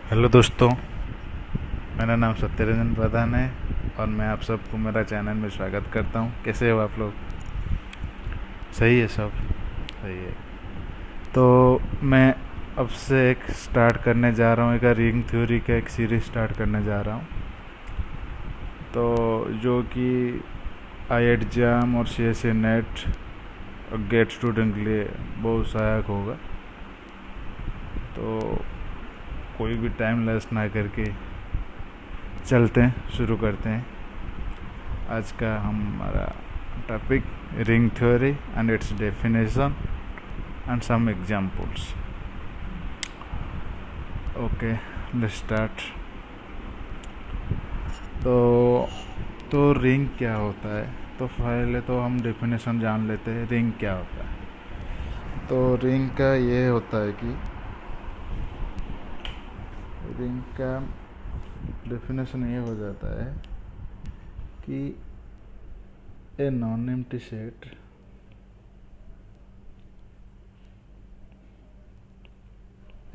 Hello दोस्तों, मेरा नाम सत्यरंजन प्रधान है और मैं आप सबको मेरा चैनल में स्वागत करता हूँ। कैसे हो आप लोग? सही है सब? सही है। तो मैं अब से एक स्टार्ट करने जा रहा हूँ, एक रिंग थ्योरी का एक सीरीज स्टार्ट करने जा रहा हूँ। तो जो कि आई एग्जाम और सी एस ए नेट और गेट स्टूडेंट के लिए बहुत सहायक होगा। तो कोई भी टाइम वेस्ट ना करके चलते हैं, शुरू करते हैं। आज का हमारा topic ring theory and it's definition and some examples. Okay, let's start. तो रिंग क्या होता है? तो पहले तो हम डेफिनेशन जान लेते हैं, रिंग क्या होता है। तो रिंग का ये होता है कि रिंग का डेफिनेशन ये हो जाता है कि a non empty set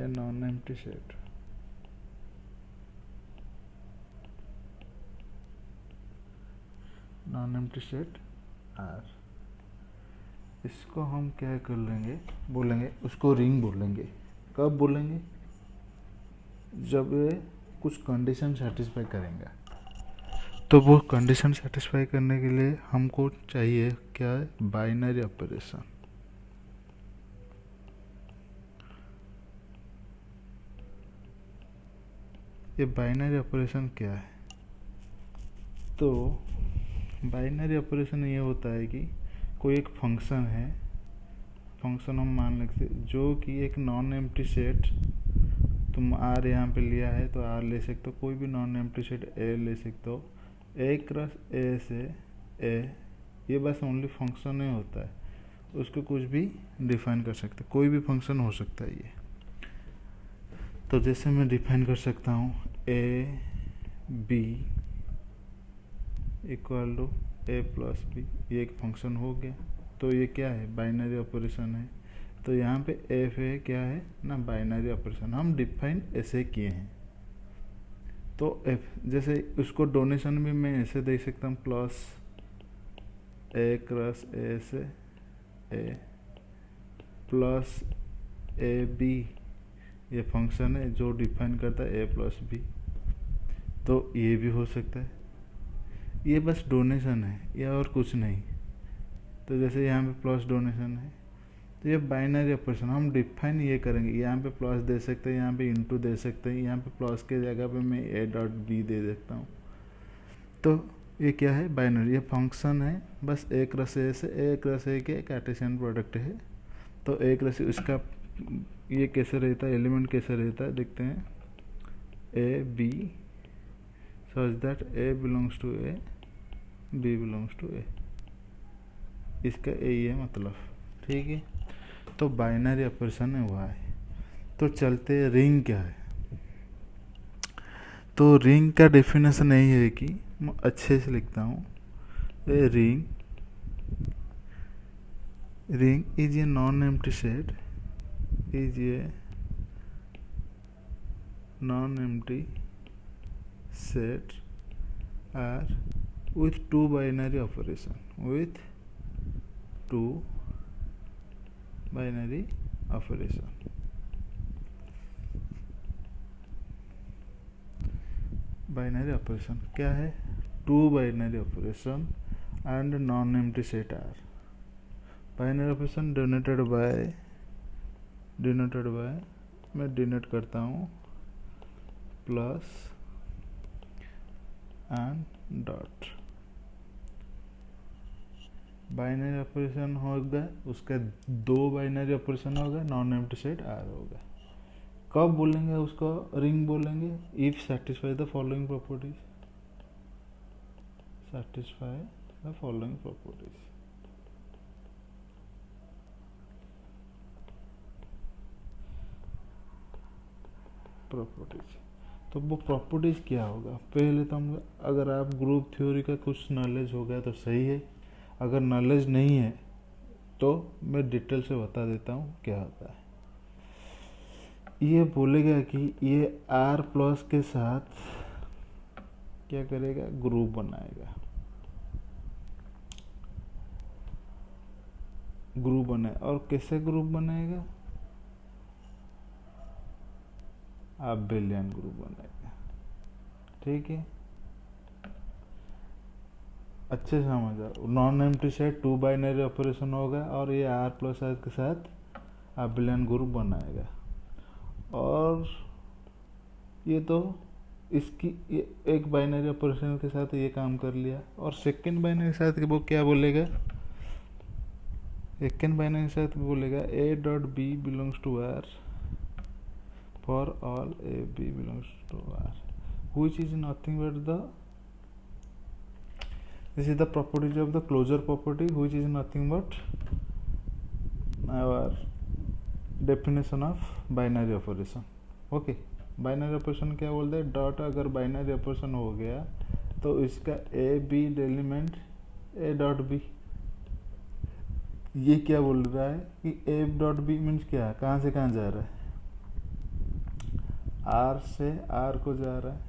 non empty set R, इसको हम क्या कर लेंगे, बोलेंगे उसको रिंग बोलेंगे। कब बोलेंगे? जब ये कुछ कंडीशन सेटिस्फाई करेंगे। तो वो कंडीशन सेटिस्फाई करने के लिए हमको चाहिए क्या है? Binary operation. ये बाइनरी ऑपरेशन क्या है? तो बाइनरी ऑपरेशन ये होता है कि कोई एक फंक्शन है, फंक्शन हम मान लेते जो कि एक नॉन एम्प्टी सेट, तुम आर यहाँ पे लिया है तो आर ले सकते हो, कोई भी नॉन एम्प्टी सेट ए ले सकते हो। ए क्रॉस ए से ए, ये बस ओनली फंक्शन ही होता है, उसको कुछ भी डिफाइन कर सकते, कोई भी फंक्शन हो सकता है ये। तो जैसे मैं डिफाइन कर सकता हूँ a b equal to a plus b, ये एक फंक्शन हो गया। तो ये क्या है? बाइनरी ऑपरेशन है। तो यहाँ पे एफ है, क्या है ना, बाइनरी ऑपरेशन हम डिफाइन ऐसे किए हैं। तो एफ जैसे उसको डोनेशन भी मैं ऐसे दे सकता हूँ, प्लस ए क्रॉस ए से ए प्लस ए बी, ये फंक्शन है जो डिफाइन करता है ए प्लस बी। तो ये भी हो सकता है, ये बस डोनेशन है, ये और कुछ नहीं। तो जैसे यहाँ पे प्लस डोनेशन है, तो ये बाइनरी ऑपरेशन हम डिफाइन ये करेंगे। यहाँ पे प्लस दे सकते हैं, यहाँ पे इंटू दे सकते हैं, यहाँ पे प्लस के जगह पे मैं ए डॉट बी दे देता हूँ। तो ये क्या है? बाइनरी, ये फंक्शन है, बस ए क्रॉस ए से ए क्रॉस ए के कार्टेशियन प्रोडक्ट है। तो ए क्रॉस उसका ये कैसे रहता है, एलिमेंट कैसे रहता है देखते हैं। A B such that A belongs to A, B belongs to A, इसका यही है मतलब, ठीक है। तो बाइनरी ऑपरेशन है हुआ है। तो चलते रिंग क्या है। तो रिंग का डेफिनेशन यही है कि मैं अच्छे से लिखता हूँ, ring is a non empty set, is a non empty set R with two binary operation, with two binary operation। Binary operation क्या है? Two binary operation and non empty set R. Binary operation denoted by मैं denote करता हूँ plus and dot. Binary operation होगा, उसका दो binary operation होगा, non empty set R होगा। कब बोलेंगे उसको रिंग बोलेंगे? If satisfy the following properties, satisfy the following properties। तो वो प्रॉपर्टीज क्या होगा? पहले तो हम, अगर आप ग्रुप थ्योरी का कुछ नॉलेज हो गया तो सही है, अगर नॉलेज नहीं है तो मैं डिटेल से बता देता हूँ क्या होता है। ये बोलेगा कि ये आर प्लस के साथ क्या करेगा, ग्रुप बनाएगा, ग्रुप बनाए। और कैसे ग्रुप बनाएगा, अबेलियन ग्रुप बनाएगा। ठीक है, अच्छे से समझ आओ। Non empty set 2 binary operation होगा और ये आर प्लस आर के साथ अबेलियन ग्रुप बनाएगा। और ये तो इसकी ये एक बाइनरी ऑपरेशन के साथ ये काम कर लिया। और सेकेंड बाइनरी के साथ वो क्या बोलेगा, सेकेंड बाइनरी के साथ बोलेगा a dot B belongs to R for all A B belongs to R which is nothing but the, this is the properties of the closure property which is nothing but our definition of binary operation. Okay, binary operation क्या बोलते हैं, dot अगर binary operation हो गया तो इसका a b element a dot b, ये क्या बोल रहा है कि ए डॉट बी मीन्स क्या है, कहाँ से कहाँ जा रहा है, आर से आर को जा रहा है।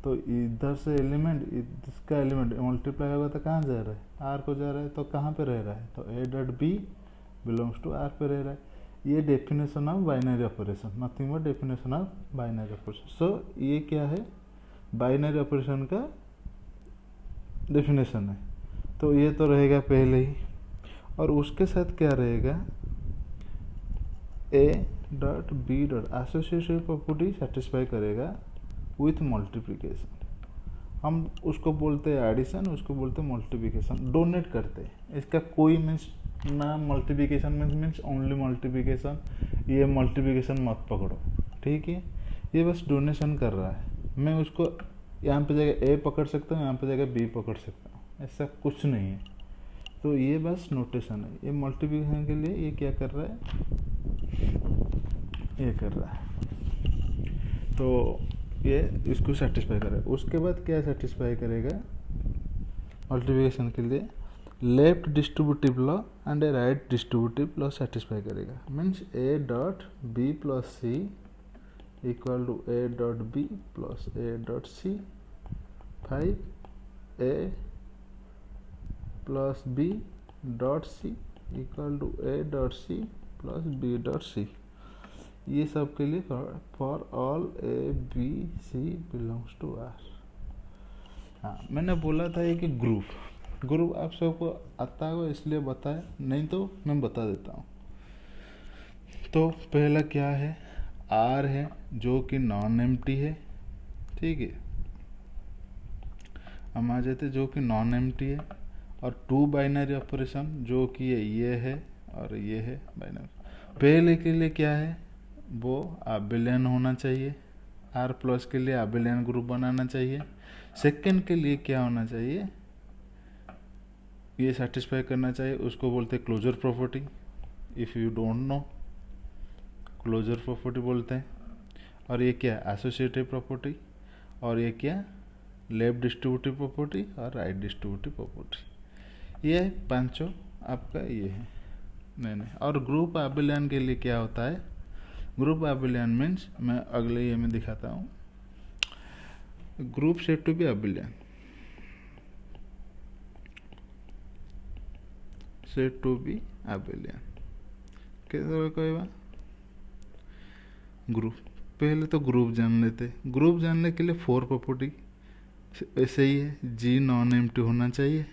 तो इधर से एलिमेंट, इसका एलिमेंट मल्टीप्लाई होगा तो कहाँ जा रहा है, आर को जा रहा है। तो कहाँ पे रह रहा है, तो A dot B belongs to R पे रह रहा है। ये definition of binary operation, nothing but definition of binary operation. So ये क्या है, बाइनरी ऑपरेशन का डेफिनेशन है। तो ये तो रहेगा पहले ही। और उसके साथ क्या रहेगा, a dot b dot associative property satisfy करेगा विथ मल्टीप्लिकेशन। हम उसको बोलते हैं एडिशन, उसको बोलते हैं मल्टीप्लिकेशन, डोनेट करते हैं। इसका कोई मीन्स ना मल्टीप्लिकेशन मीन्स ओनली मल्टीप्लिकेशन, ये मल्टीप्लिकेशन मत पकड़ो। ठीक है, ये बस डोनेशन कर रहा है। मैं उसको यहाँ पे जगह ए पकड़ सकता हूँ, यहाँ पे जगह बी पकड़ सकता हूँ, ऐसा कुछ नहीं है। तो ये बस नोटेशन है। ये मल्टीप्लिकेशन के लिए ये क्या कर रहा है, ये कर रहा है। तो ये इसको सेटिस्फाई करेगा। उसके बाद क्या सेटिस्फाई करेगा, मल्टीप्लिकेशन के लिए left distributive law and a right distributive law satisfy करेगा। Means A dot B plus C equal to A dot B plus A dot C 5 A plus B dot C equal to A dot C plus B dot C. ये सब के लिए for all A B C belongs to R. हाँ, मैंने बोला था ये कि ग्रुप आप सबको आता होगा इसलिए बताया, नहीं तो मैं बता देता हूँ। तो पहला क्या है, आर है जो कि नॉन एम्प्टी है। ठीक है, हम आ जाते जो कि नॉन एम्प्टी है। और 2 बाइनरी ऑपरेशन जो कि ये है और ये है बाइनरी। पहले के लिए क्या है, वो अबेलियन होना चाहिए, आर प्लस के लिए अबेलियन ग्रुप बनाना चाहिए। सेकंड के लिए क्या होना चाहिए, ये सेटिस्फाई करना चाहिए, उसको बोलते हैं closure property. If you don't know, closure property बोलते हैं। और ये क्या, एसोसिएटिव प्रॉपर्टी। और ये क्या, लेफ्ट डिस्ट्रीब्यूटिव प्रॉपर्टी और राइट डिस्ट्रीब्यूटिव प्रॉपर्टी। ये पांचों आपका ये है। नहीं। और ग्रुप अबेलियन के लिए क्या होता है, ग्रुप अबेलियन मीन्स, मैं अगले ये में दिखाता हूँ। Group set to be abelian, set to be abelian कैसे कहवा, ग्रुप। पहले तो ग्रुप जान लेते। ग्रुप जानने के लिए 4 प्रॉपर्टी ऐसे ही है। जी नॉन एम्प्टी होना चाहिए,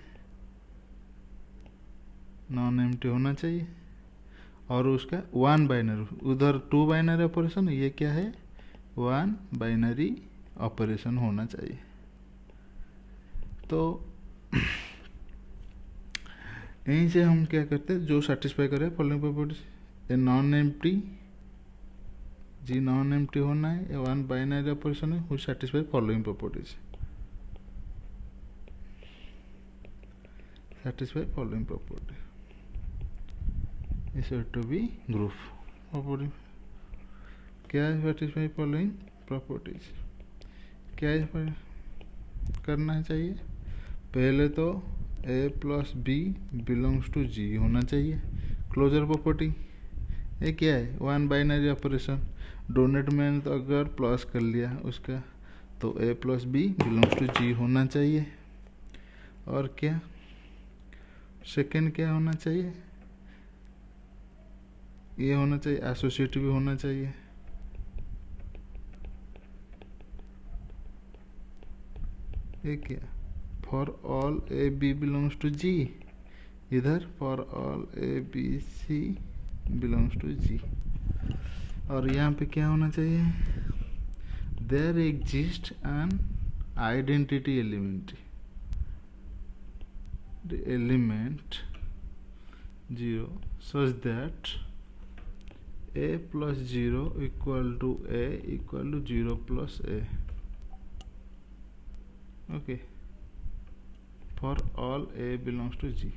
नॉन एम्प्टी होना चाहिए। और उसका 1 बाइनरी, उधर 2 बाइनरी ऑपरेशन, ये क्या है 1 बाइनरी ऑपरेशन होना चाहिए। तो यहीं से हम क्या करते हैं, जो सेटिस्फाई करे following properties, a non empty, G non empty होना है, ए 1 बाइनरी ऑपरेशन है which satisfy following properties, satisfy following property is said to be group property। क्या है satisfy following properties, क्या है करना चाहिए, पहले तो a plus B belongs to G होना चाहिए, क्लोजर प्रॉपर्टी। ये क्या है, वन बाइनरी ऑपरेशन। डोनेट में तो अगर प्लस कर लिया उसका तो ए plus B belongs to G होना चाहिए। और क्या सेकेंड क्या होना चाहिए, ये होना चाहिए, एसोसिएटिव भी होना चाहिए। ये क्या, for all A B belongs to G, इधर for all A B C belongs to G. और यहाँ पे क्या होना चाहिए, there exist an identity element, the element 0 such that a plus 0 equal to a equal to 0 plus a, okay, for all a belongs to g।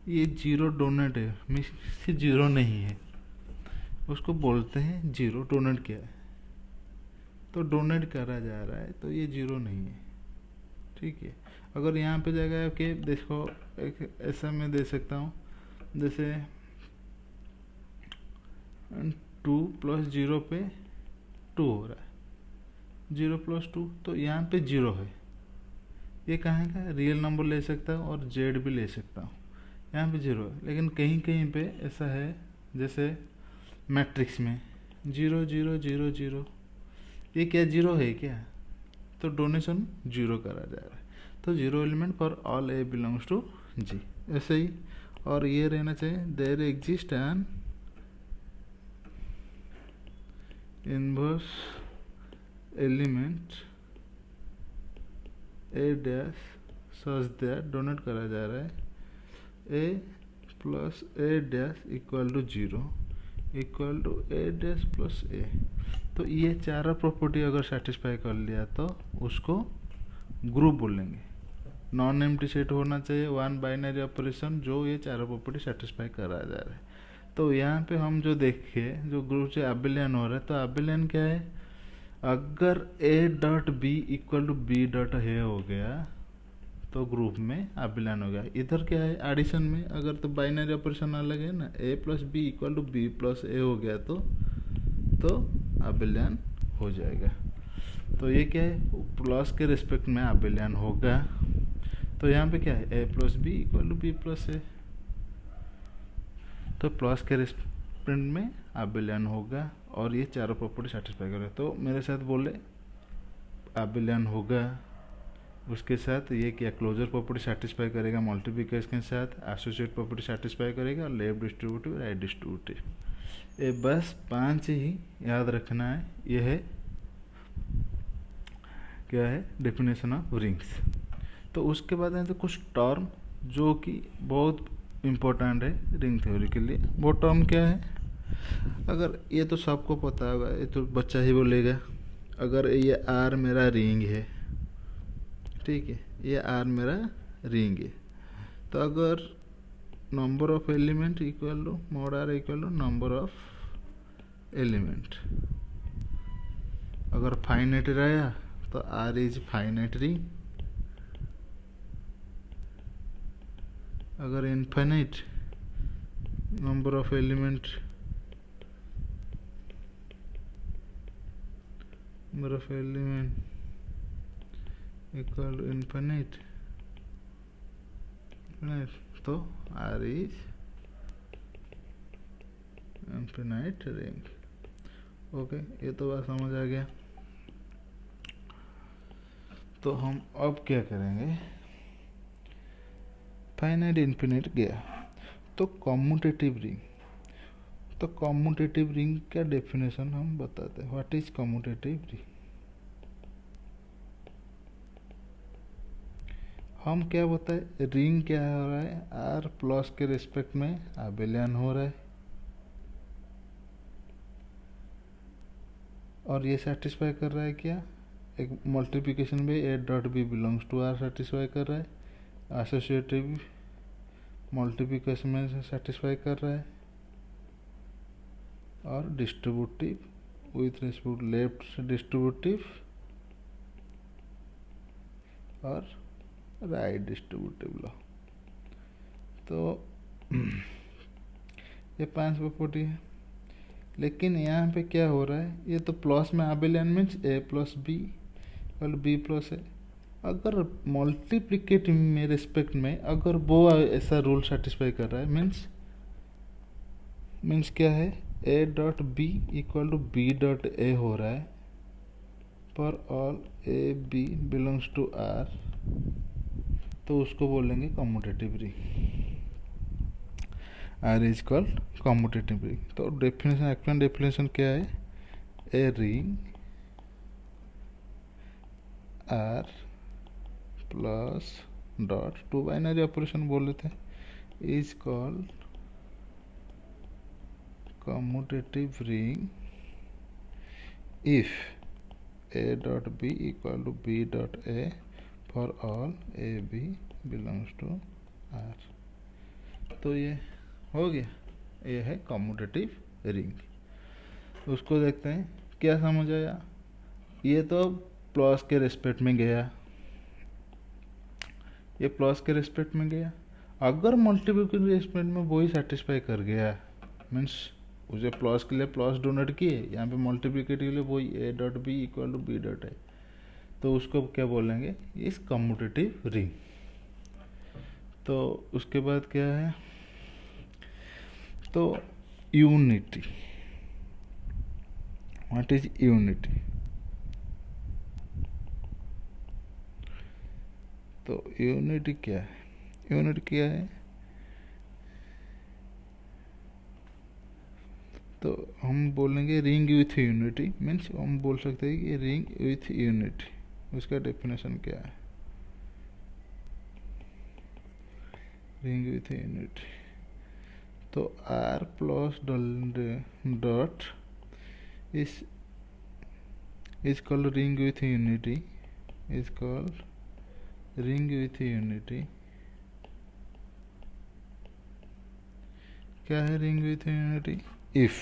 ये zero donate है, means zero नहीं है, उसको बोलते हैं जीरो। डोनेट क्या है, तो डोनेट करा जा रहा है तो ये जीरो नहीं है, ठीक है। अगर यहाँ पे जाएगा कि देखो एक ऐसा मैं दे सकता हूँ, जैसे 2 प्लस 0 पे 2 हो रहा है, 0 प्लस 2, तो यहाँ पे 0 है। ये कहाँ का रियल नंबर ले सकता हूँ और जेड भी ले सकता हूँ, यहाँ पे 0 है। लेकिन कहीं कहीं पे ऐसा है, जैसे मैट्रिक्स में 0 0 0 0, ये क्या 0 है क्या, तो डोनेशन 0 करा जा रहा है, तो 0 element for all A belongs to G. ऐसे ही और ये रहना चाहिए, there exist an inverse element A dash such that, donate करा जा रहा है A plus A dash equal to 0 equal to A dash plus A. तो ये चारों प्रॉपर्टी अगर सेटिस्फाई कर लिया तो उसको ग्रुप बोलेंगे। नॉन एम्प्टी सेट होना चाहिए, वन बाइनरी ऑपरेशन जो ये चारों प्रॉपर्टी सेटिस्फाई करा जा रहा है। तो यहाँ पे हम जो देखे, जो ग्रुप से अबिलियन हो रहा है, तो अबिलियन क्या है, अगर a dot b equal to b dot a हो गया तो ग्रुप में अबिलियन हो गया। इधर क्या है, एडिशन में अगर तो बाइनरी ऑपरेशन अलग है ना, A plus B equal to B plus A हो गया तो अबिलियन हो जाएगा। तो ये क्या है, प्लस के रिस्पेक्ट में अबिलियन होगा। तो यहाँ पे क्या है, A plus B equal to B plus A, तो प्लस के रिस्पेक्ट में अबिलियन होगा और ये चारों प्रॉपर्टी सेटिस्फाई करेगा। तो मेरे साथ बोले अबिलियन होगा, उसके साथ ये क्या, क्लोजर प्रॉपर्टी सेटिस्फाई करेगा मल्टीप्लिकेशन के साथ, एसोसिएट प्रॉपर्टी सेटिस्फाई करेगा, लेफ्ट डिस्ट्रीब्यूटिव राइट डिस्ट्रीब्यूटिव। ये बस 5 ही याद रखना है। ये है क्या है, डेफिनेशन ऑफ रिंग्स। तो उसके बाद है तो कुछ टर्म जो कि बहुत इम्पोर्टेंट है रिंग थ्योरी के लिए। वो टर्म क्या है, अगर ये तो सबको पता होगा, ये तो बच्चा ही बोलेगा। अगर ये आर मेरा रिंग है, ठीक है, ये आर मेरा रिंग है, तो अगर number of element equal to mod R equal to number of element, अगर फाइनाइट रहा तो आर इज फाइनाइट रिंग, अगर infinite number of element equal to infinite, तो R is infinite ring. Okay, ये तो बात समझ आ गया। तो हम अब क्या करेंगे, फाइनाइट इन्फिनिट गया तो कम्यूटेटिव रिंग। तो कम्यूटेटिव रिंग का डेफिनेशन हम बताते हैं। व्हाट इज कम्यूटेटिव रिंग, हम क्या बताए, रिंग क्या हो रहा है, आर प्लस के रिस्पेक्ट में अबिलियन हो रहा है और ये सेटिस्फाई कर रहा है क्या, एक मल्टीप्लिकेशन में a dot B belongs to R satisfy कर रहा है, एसोसिएटिव मल्टीप्लिकेशन में सेटिस्फाई कर रहा है, और distributive with respect left distributive और राइट डिस्ट्रीब्यूटिव लॉ। तो ये 5 प्रॉपर्टी है। लेकिन यहाँ पे क्या हो रहा है, ये तो प्लस में abelian means a plus B equal b plus a. अगर मल्टीप्लिकेटिव में रिस्पेक्ट में अगर वो ऐसा रूल सेटिस्फाई कर रहा है मीन्स क्या है, a dot b equal to b dot a हो रहा है पर all A B belongs to R, तो उसको बोलेंगे commutative ring. R is called commutative ring. तो डेफिनेशन, एक्चुअल डेफिनेशन क्या है, a ring R plus dot, two binary operation बोले थे, is called commutative ring if a dot b equal to b dot a for all A B belongs to R. तो ये हो गया, ये है कम्यूटेटिव रिंग। उसको देखते हैं क्या समझ आया। ये तो प्लस के रेस्पेक्ट में गया, ये प्लस के रेस्पेक्ट में गया। अगर मल्टीपल के रेस्पेक्ट में वही सेटिस्फाई कर गया मीन्स उसे प्लस के लिए प्लस डोनेट किए, यहाँ पे मल्टीप्लिकेटिव के लिए वही a dot b equal to b dot a, तो उसको क्या बोलेंगे, इस कम्यूटेटिव रिंग। तो उसके बाद क्या है, तो यूनिटी, व्हाट इज यूनिटी। तो यूनिटी क्या है, यूनिटी क्या है, तो हम बोलेंगे रिंग विथ यूनिटी मीन्स हम बोल सकते हैं कि रिंग विथ यूनिटी। उसका डेफिनेशन क्या है, रिंग विथ यूनिटी, तो R plus dot is called ring with unity, is called ring with unity. क्या है ring with unity, if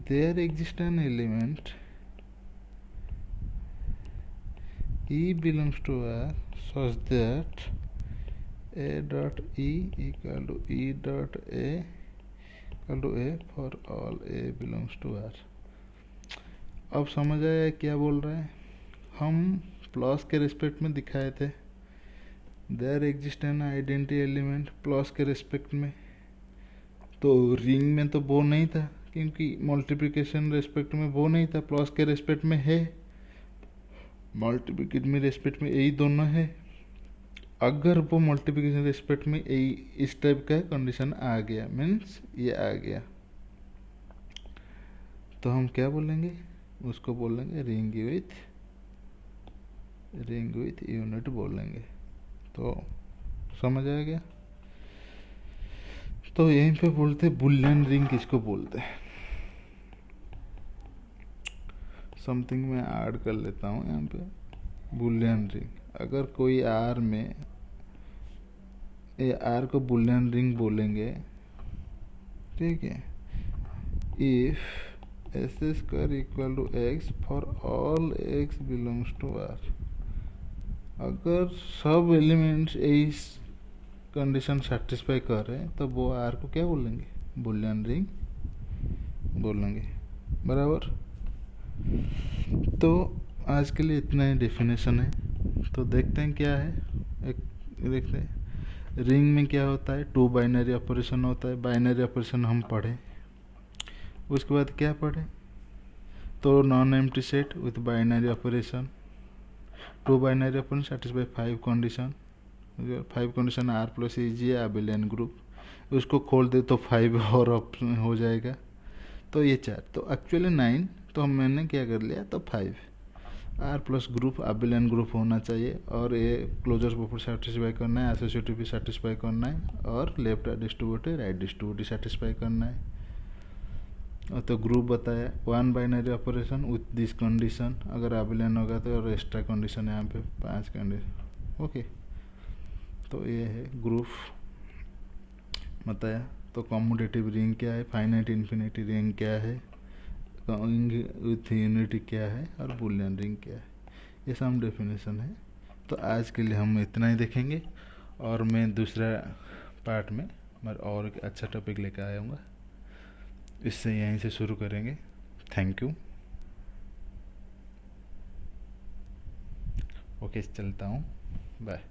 there exists an element E belongs to R such that A dot E equal to E dot A equal to A for all A belongs to R। अब समझ आया क्या बोल रहा है, हम plus के respect में दिखाए थे there exist an identity element plus के रिस्पेक्ट में, तो रिंग में तो वो नहीं था क्योंकि मल्टीप्लिकेशन रेस्पेक्ट में वो नहीं था, प्लस के रेस्पेक्ट में है, मल्टीप्लिकेट में रेस्पेक्ट में यही दोनों है। अगर वो मल्टीप्लिकेशन रेस्पेक्ट में यही इस टाइप का कंडीशन आ गया मीन्स ये आ गया, तो हम क्या बोलेंगे, उसको बोलेंगे रिंग विथ यूनिट बोलेंगे। तो समझ आ गया। तो यहीं पे बोलते बुलियन रिंग किसको बोलते हैं, समथिंग मैं ऐड कर लेता हूँ यहाँ पे, बुलियन रिंग। अगर कोई आर में आर को बुलियन रिंग बोलेंगे, ठीक है, if S square equal to x for all x belongs to R. अगर सब एलिमेंट्स इस कंडीशन सेटिस्फाई कर रहे हैं तो वो आर को क्या बोलेंगे, बुलियन रिंग बोलेंगे, बराबर। तो आज के लिए इतना ही डेफिनेशन है। तो देखते हैं क्या है, एक देखते हैं रिंग में क्या होता है, टू बाइनरी ऑपरेशन होता है, बाइनरी ऑपरेशन हम पढ़े। उसके बाद क्या पढ़े, तो non empty set with binary operation, two binary operation satisfy 5 condition, 5 condition R plus is abelian group, उसको खोल दे तो 5 और ऑप्शन हो जाएगा। तो ये 4, तो एक्चुअली 9, तो मैंने क्या कर लिया, तो 5 R plus group abelian group होना चाहिए, और ये क्लोजर प्रॉपर्टी सेटिस्फाई करना है, एसोसिएटिव भी सेटिस्फाई करना है, और left distributive right distributive satisfy करना है। और तो ग्रुप बताया 1 binary operation with this condition, अगर एबेलियन होगा तो, और एक्स्ट्रा कंडीशन यहाँ पे 5 कंडीशन, ओके। तो ये है ग्रुप बताया। तो कम्यूटेटिव रिंग क्या है, फाइनाइट इन्फिनिटी रिंग क्या है, रिंग विथ यूनिटी क्या है, और बुलियन रिंग क्या है, ये सब डेफिनेशन है। तो आज के लिए हम इतना ही देखेंगे, और मैं दूसरा पार्ट में और एक अच्छा टॉपिक लेकर आऊँगा। इससे यहीं से शुरू करेंगे। Thank you. ओके, चलता हूँ, बाय।